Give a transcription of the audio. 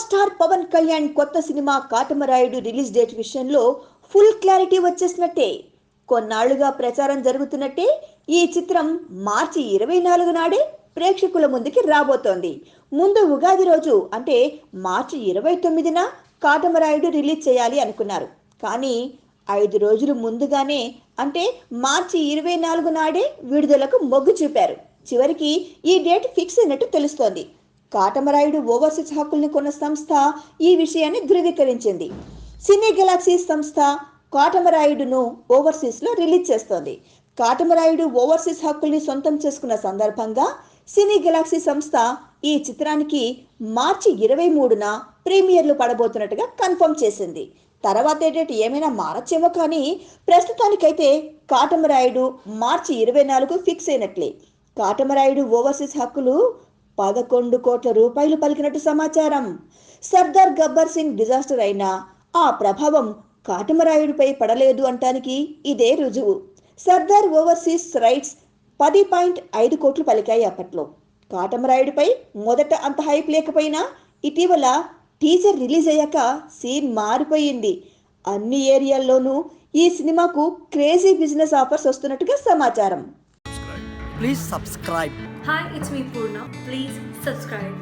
Power star Pawan Kalyan కొత్త cinema Katamarayudu release date విషయంలో full clarity వచ్చేసినట్టే. కొన్నాళ్లుగా ప్రచారం జరుగుతున్నట్టే ఈ చిత్రం మార్చి 24 నాడే ప్రేక్షకుల ముందుకి రాబోతోంది. ముందు ఉగాది రోజు అంటే మార్చి 29న కాటమరాయుడు రిలీజ్ చేయాలి అనుకున్నారు. కానీ 5 రోజులు ముందుగానే అంటే మార్చి 24 నాడే విడుదలకు మొగ్గు చూపారు. చివరికి ఈ డేట్ ఫిక్స్ అయినట్టు తెలుస్తోంది. కాటమరాయుడు ఓవర్సీస్ హక్కుల్ని కొన్న సంస్థ ఈ విషయాన్ని ధృవీకరించింది. సినీ గెలాక్సీ సంస్థ కాటమరాయుడును ఓవర్సీస్లో రిలీజ్ చేస్తోంది. కాటమరాయుడు ఓవర్సీస్ హక్కుల్ని సొంతం చేసుకున్న సందర్భంగా సినీ గెలాక్సీ సంస్థ ఈ చిత్రానికి మార్చి 23న ప్రీమియర్లు పడబోతున్నట్టుగా కన్ఫర్మ్ చేసింది. తర్వాత డేట్ ఏమైనా మారచ్చేమో కానీ ప్రస్తుతానికైతే కాటమరాయుడు మార్చి 24 ఫిక్స్ అయినట్లే. కాటమరాయుడు ఓవర్సీస్ హక్కులు 11 కోట్ల రూపాయలు పలికినట్టు సమాచారం. సర్దార్ గబ్బర్ సింగ్ డిజాస్టర్ అయినా ఆ ప్రభావం కాటమరాయుడిపై పడలేదు అంటానికి ఇదే రుజువు. సర్దార్ ఓవర్సీస్ రైట్స్ 10.5 కోట్లు పలికాయి అప్పట్లో. కాటమరాయుడిపై మొదట అంత హైప్ లేకపోయినా ఇటీవల టీజర్ రిలీజ్ అయ్యాక సీన్ మారిపోయింది. అన్ని ఏరియాల్లోనూ ఈ సినిమాకు క్రేజీ బిజినెస్ ఆఫర్స్ వస్తున్నట్టుగా సమాచారం. Please subscribe. Hi, it's me Purna. Please subscribe.